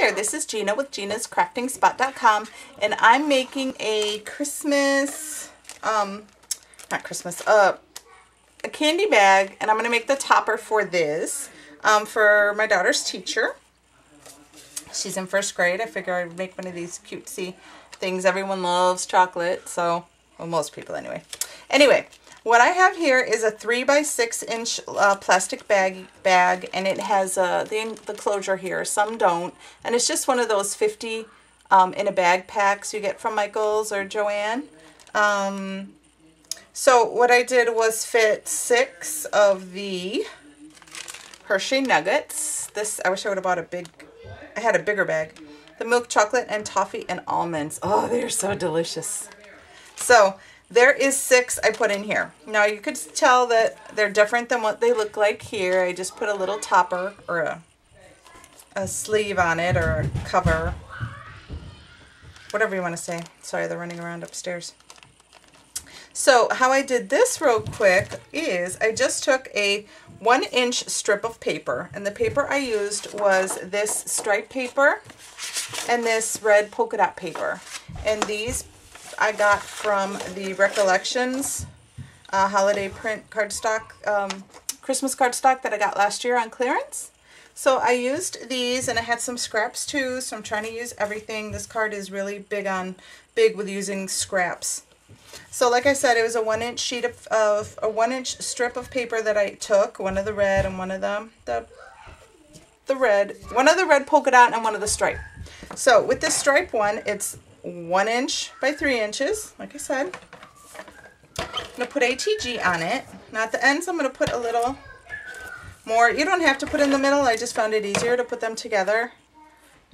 there, this is Gina with Gina'sCraftingSpot.com, and I'm making a Christmas, not Christmas, a candy bag, and I'm going to make the topper for this, for my daughter's teacher. She's in first grade. I figure I'd make one of these cutesy things. Everyone loves chocolate, so, well, most people anyway. Anyway, what I have here is a 3x6 inch plastic bag, and it has the closure here. Some don't, and it's just one of those 50 in a bag packs you get from Michaels or Joann. So what I did was fit 6 of the Hershey Nuggets. This, I wish I would have bought I had a bigger bag. The milk chocolate and toffee and almonds. Oh, they're so delicious. So there is 6 I put in here. Now you could tell that they're different than what they look like here. I just put a little topper or a sleeve on it, or a cover, whatever you want to say. Sorry, they're running around upstairs. So how I did this real quick is I just took a 1-inch strip of paper, and the paper I used was this stripe paper and this red polka dot paper, and these I got from the Recollections holiday print cardstock, Christmas cardstock that I got last year on clearance. So I used these, and I had some scraps too, so I'm trying to use everything. This card is really big with using scraps. So like I said, it was a 1-inch sheet of a 1-inch strip of paper that I took, one of the red and one of the red, one of the red polka dot and one of the stripe. So with this stripe one, it's 1 inch by 3 inches, like I said. I'm going to put ATG on it. Now at the ends, I'm going to put a little more. You don't have to put in the middle. I just found it easier to put them together.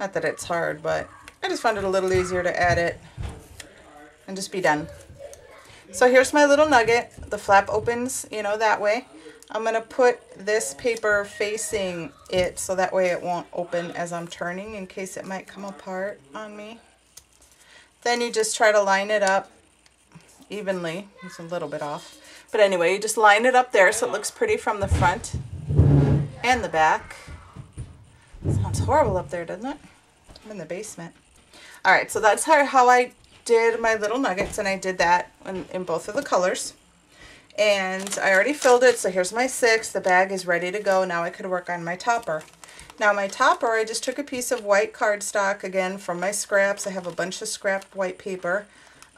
Not that it's hard, but I just found it a little easier to add it and just be done. So here's my little nugget. The flap opens, you know, that way. I'm going to put this paper facing it so that way it won't open as I'm turning, in case it might come apart on me. Then you just try to line it up evenly. It's a little bit off. But anyway, you just line it up there so it looks pretty from the front and the back. Sounds horrible up there, doesn't it? I'm in the basement. Alright, so that's how I did my little nuggets, and I did that in both of the colors. And I already filled it, so here's my 6. The bag is ready to go. Now I could work on my topper. Now my topper, I just took a piece of white cardstock, again, from my scraps. I have a bunch of scrap white paper,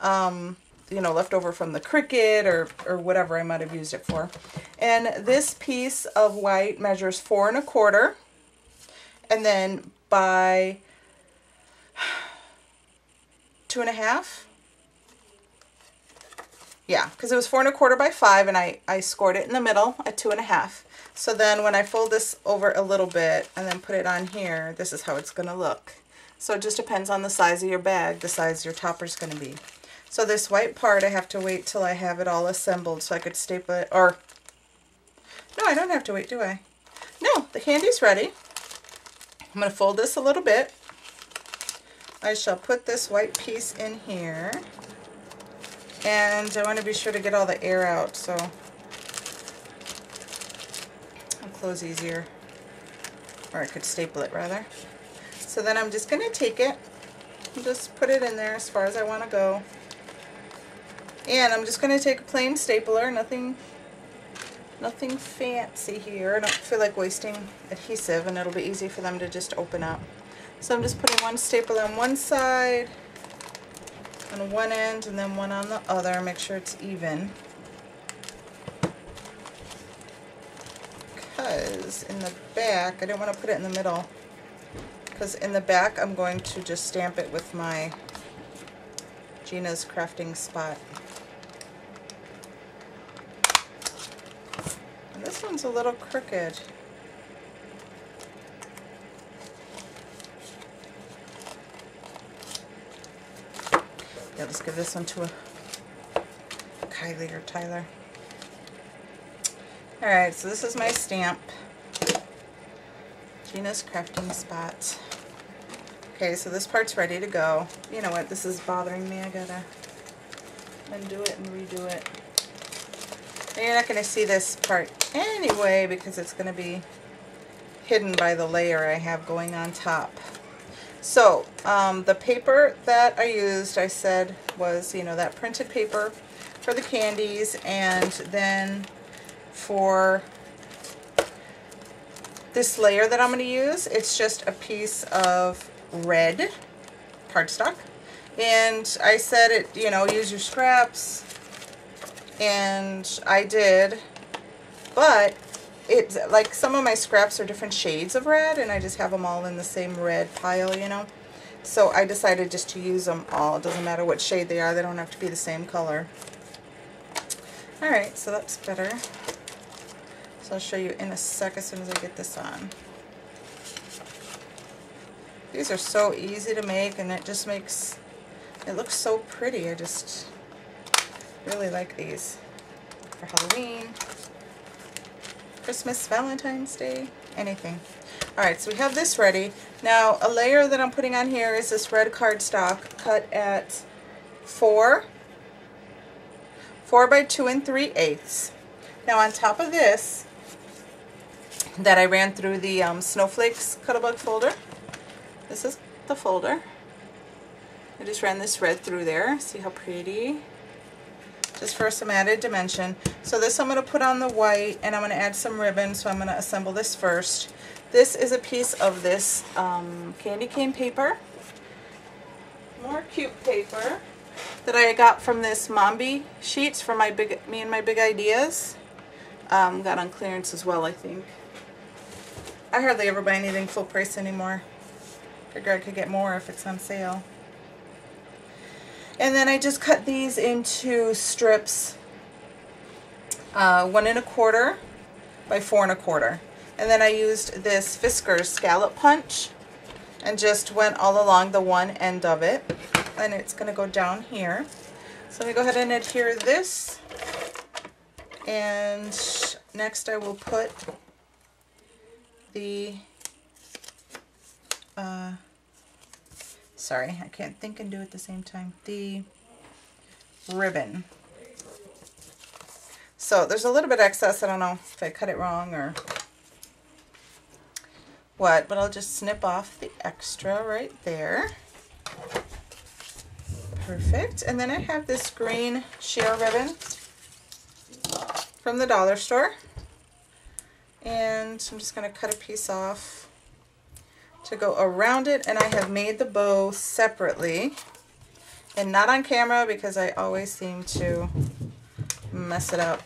you know, left over from the Cricut or whatever I might have used it for. And this piece of white measures 4 1/4, and then by 2 1/2. Yeah, because it was 4 1/4 by 5, and I scored it in the middle at 2 1/2. So then when I fold this over a little bit and then put it on here, this is how it's going to look. So it just depends on the size of your bag, the size your topper's going to be. So this white part, I have to wait till I have it all assembled so I could staple it, or, no, I don't have to wait, do I? No, the candy's ready. I'm going to fold this a little bit. I shall put this white piece in here. And I want to be sure to get all the air out, so I'll close easier, or I could staple it rather. So then I'm just going to take it and just put it in there as far as I want to go. And I'm just going to take a plain stapler, nothing fancy here. I don't feel like wasting adhesive, and it'll be easy for them to just open up. So I'm just putting one staple on one side, on one end, and then one on the other. Make sure it's even. Because in the back, I didn't want to put it in the middle. Because in the back, I'm going to just stamp it with my Gina's Crafting Spot. And this one's a little crooked. Yeah, let's give this one to a Kylie or Tyler. Alright, so this is my stamp. Gina's Crafting Spot. Okay, so this part's ready to go. You know what, this is bothering me. I gotta undo it and redo it. And you're not going to see this part anyway because it's going to be hidden by the layer I have going on top. So the paper that I used, I said, was, you know, that printed paper for the candies, and then for this layer that I'm going to use, it's just a piece of red cardstock. And I said it, you know, use your scraps, and I did, but it's like some of my scraps are different shades of red, and I just have them all in the same red pile, you know. So I decided just to use them all. It doesn't matter what shade they are. They don't have to be the same color. All right, so that's better. So I'll show you in a sec as soon as I get this on. These are so easy to make, and it just makes it look so pretty. I just really like these for Halloween, Christmas, Valentine's Day, anything. All right, so we have this ready. Now, a layer that I'm putting on here is this red cardstock cut at 4 by 2 3/8. Now, on top of this, that I ran through the Snowflakes Cut-A-Bug folder. This is the folder. I just ran this red through there. See how pretty? Just for some added dimension. So this I'm going to put on the white, and I'm going to add some ribbon, so I'm going to assemble this first. This is a piece of this candy cane paper. More cute paper that I got from this Mombi sheets for my Me and My Big Ideas. Got on clearance as well, I think. I hardly ever buy anything full price anymore. Figure I could get more if it's on sale. And then I just cut these into strips, 1 1/4 by 4 1/4. And then I used this Fiskars scallop punch and just went all along the one end of it. And it's going to go down here. So let me go ahead and adhere this. And next I will put the, sorry, I can't think and do it at the same time, the ribbon. So there's a little bit excess. I don't know if I cut it wrong or what, but I'll just snip off the extra right there. Perfect. And then I have this green sheer ribbon from the dollar store. And I'm just going to cut a piece off to go around it. And I have made the bow separately and not on camera because I always seem to mess it up.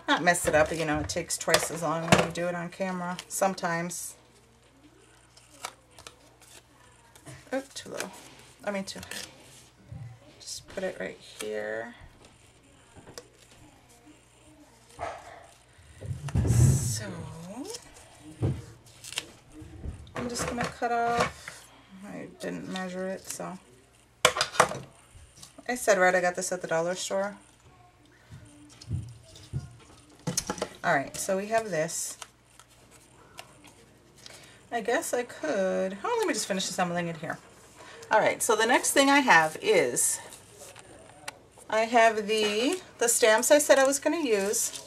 Not mess it up, but you know, it takes twice as long when you do it on camera sometimes. Oh, too low. I mean too high. Just put it right here. So, I'm just going to cut off. I didn't measure it, so. I said right, I got this at the dollar store. Alright, so we have this. I guess I could, oh, let me just finish assembling it here. Alright, so the next thing I have is, I have the stamps I said I was going to use.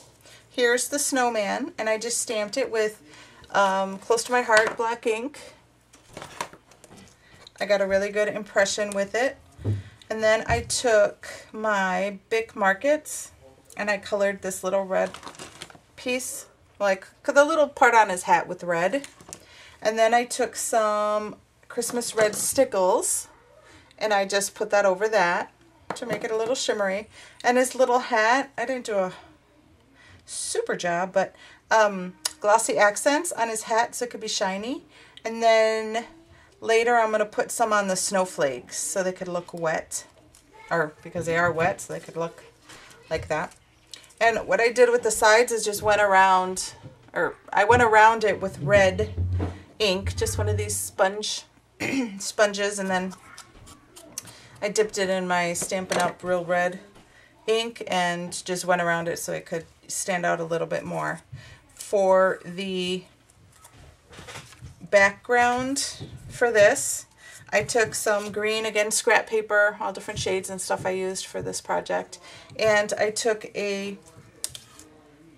Here's the snowman, and I just stamped it with Close to My Heart black ink. I got a really good impression with it. And then I took my Bic Markets, and I colored this little red piece, like the little part on his hat with red. And then I took some Christmas red stickles, and I just put that over that to make it a little shimmery. And his little hat, I didn't do a super job, but glossy accents on his hat so it could be shiny. And then later I'm going to put some on the snowflakes so they could look wet, or because they are wet, so they could look like that. And what I did with the sides is just went around, or I went around it with red ink, just one of these sponges, and then I dipped it in my Stampin' Up! Real Red ink and just went around it so it could stand out a little bit more. For the background for this, I took some green, again, scrap paper, all different shades and stuff I used for this project, and I took a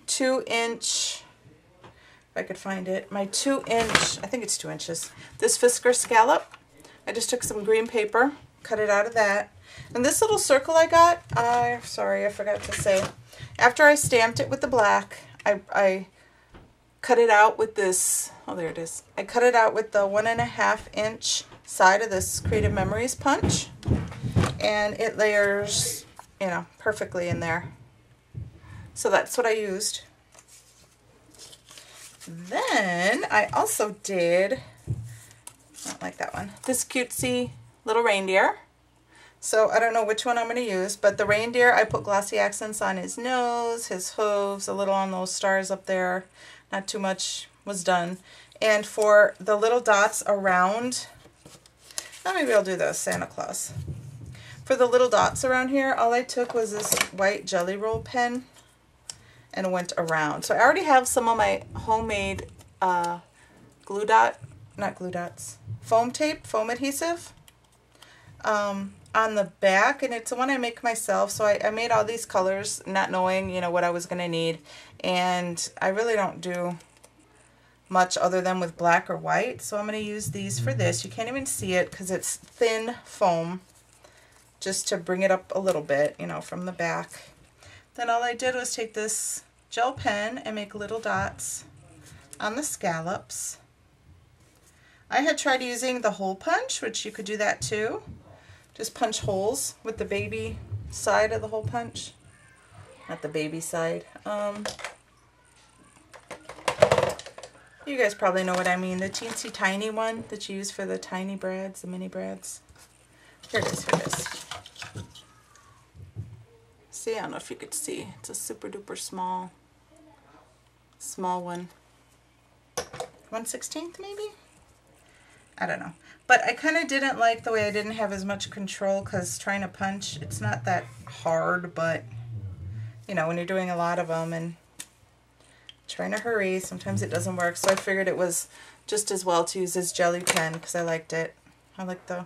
2-inch if I could find it, my 2-inch, I think it's 2 inches, this Fiskars scallop. I just took some green paper, cut it out of that. And this little circle I got, sorry, I forgot to say, after I stamped it with the black, I cut it out with this, oh there it is. I cut it out with the 1.5 inch side of this Creative Memories punch. And it layers, you know, perfectly in there. So that's what I used. Then I also did, not like that one, this cutesy little reindeer. So I don't know which one I'm going to use, but the reindeer, I put glossy accents on his nose, his hooves, a little on those stars up there. Not too much was done. And for the little dots around, maybe I'll do this, Santa Claus. For the little dots around here, all I took was this white Jelly Roll pen and went around. So I already have some of my homemade foam tape, foam adhesive on the back, and it's the one I make myself. So I made all these colors not knowing, you know, what I was going to need. And I really don't do much other than with black or white. So I'm going to use these for this. You can't even see it because it's thin foam, just to bring it up a little bit, you know, from the back. Then all I did was take this gel pen and make little dots on the scallops. I had tried using the hole punch, which you could do that too. Just punch holes with the baby side of the hole punch. Not the baby side. You guys probably know what I mean. The teensy tiny one that you use for the tiny brads, the mini brads. Here it is, here it is. See, I don't know if you could see. It's a super duper small one. 1/16 maybe? I don't know. But I kind of didn't like the way I didn't have as much control, because trying to punch, it's not that hard, but you know, when you're doing a lot of them and trying to hurry, sometimes it doesn't work. So I figured it was just as well to use this jelly pen because I liked it. I liked the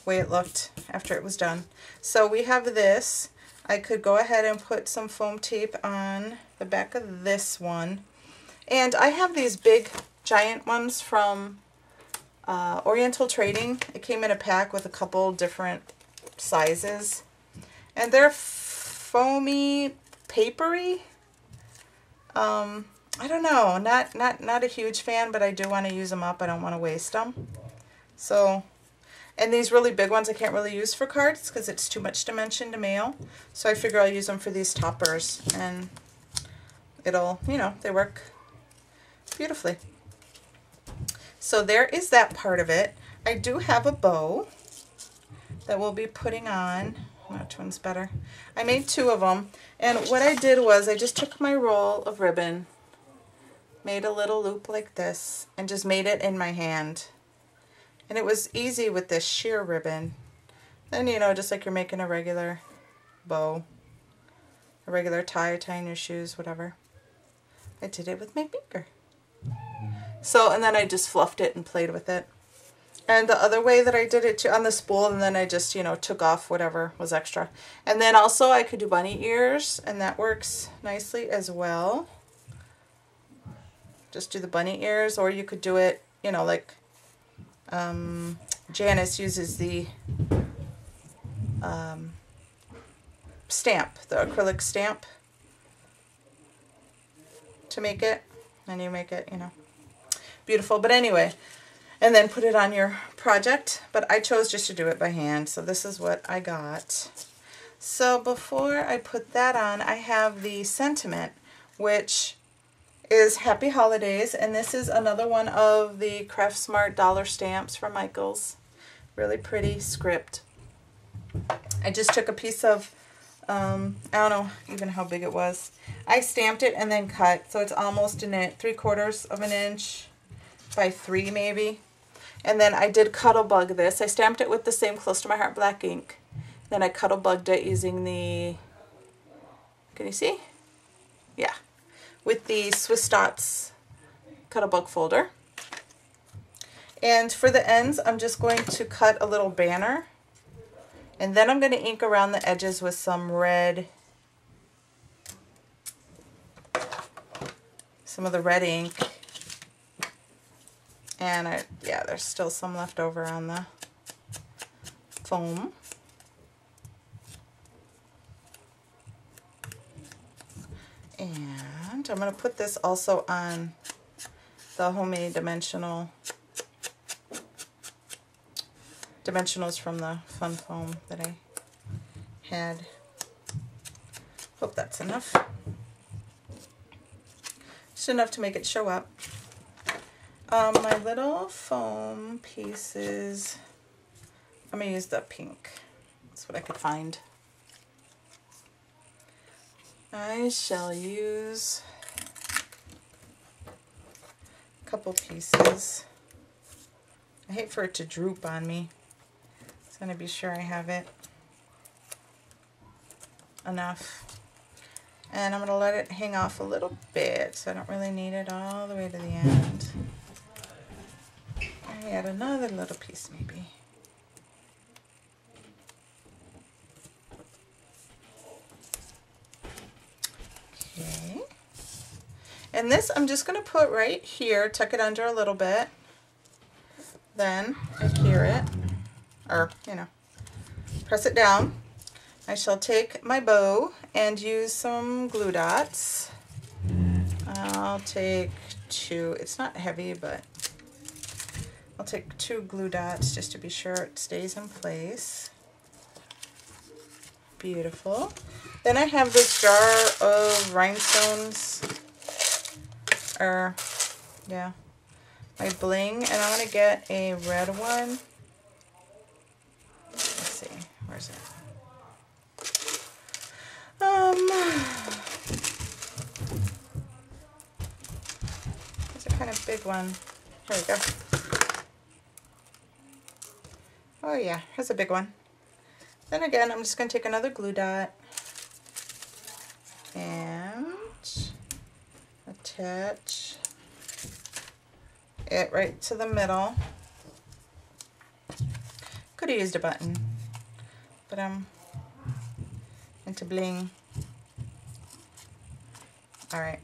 way it looked after it was done. So we have this. I could go ahead and put some foam tape on the back of this one. And I have these big giant ones from Oriental Trading. It came in a pack with a couple different sizes. And they're foamy, papery. I don't know, not a huge fan, but I do want to use them up. I don't want to waste them. So, and these really big ones I can't really use for cards because it's too much dimension to mail. So I figure I'll use them for these toppers, and it'll, you know, they work beautifully. So there is that part of it. I do have a bow that we'll be putting on. Which one's better? I made 2 of them, and what I did was I just took my roll of ribbon, made a little loop like this, and just made it in my hand. And it was easy with this sheer ribbon. Then, you know, just like you're making a regular bow, a regular tie, tying your shoes, whatever. I did it with my finger. So, and then I just fluffed it and played with it. And the other way that I did it too, on the spool, and then I just, you know, took off whatever was extra. And then also I could do bunny ears, and that works nicely as well. Just do the bunny ears, or you could do it, you know, like Janice uses the stamp, the acrylic stamp to make it. And you make it, you know, beautiful. But anyway, and then put it on your project. But I chose just to do it by hand, so this is what I got. So before I put that on, I have the sentiment, which is Happy Holidays, and this is another one of the Craft Smart dollar stamps from Michaels. Really pretty script. I just took a piece of, I don't know even how big it was. I stamped it and then cut, so it's almost an inch, 3/4 of an inch by 3 maybe. And then I did Cuttlebug this. I stamped it with the same Close to My Heart black ink. Then I Cuttlebugged it using the, can you see? Yeah, with the Swiss Dots Cuttlebug folder. And for the ends, I'm just going to cut a little banner. And then I'm going to ink around the edges with some red, some of the red ink. And yeah, there's still some left over on the foam. And I'm going to put this also on the homemade dimensionals from the Fun Foam that I had. Hope that's enough. Just enough to make it show up. My little foam pieces, I'm going to use the pink. That's what I could find. I shall use a couple pieces. I hate for it to droop on me. So I'm going to be sure I have it enough. And I'm going to let it hang off a little bit, so I don't really need it all the way to the end. I add another little piece maybe. Okay. And this I'm just going to put right here, tuck it under a little bit, then adhere it, or, you know, press it down. I shall take my bow and use some glue dots. I'll take 2, it's not heavy, but I'll take 2 glue dots just to be sure it stays in place. Beautiful. Then I have this jar of rhinestones, or yeah, my bling, and I'm going to get a red one. Let's see, where's it? It's a kind of big one. Here we go. Oh yeah, here's a big one. Then again, I'm just going to take another glue dot and attach it right to the middle. Could have used a button, but I'm into bling. All right.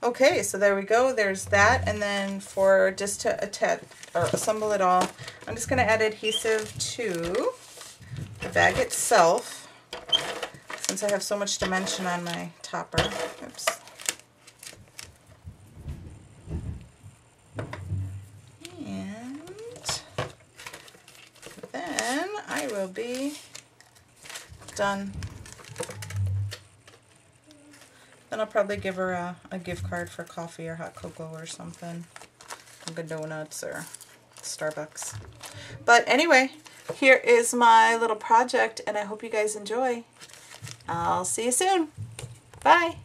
Okay, so there we go. There's that. And then for just to attach or assemble it all, I'm just going to add adhesive to the bag itself, since I have so much dimension on my topper. Oops. And then I will be done. Then I'll probably give her a gift card for coffee or hot cocoa or something. Dunkin' Donuts or Starbucks. But anyway, here is my little project, and I hope you guys enjoy. I'll see you soon. Bye.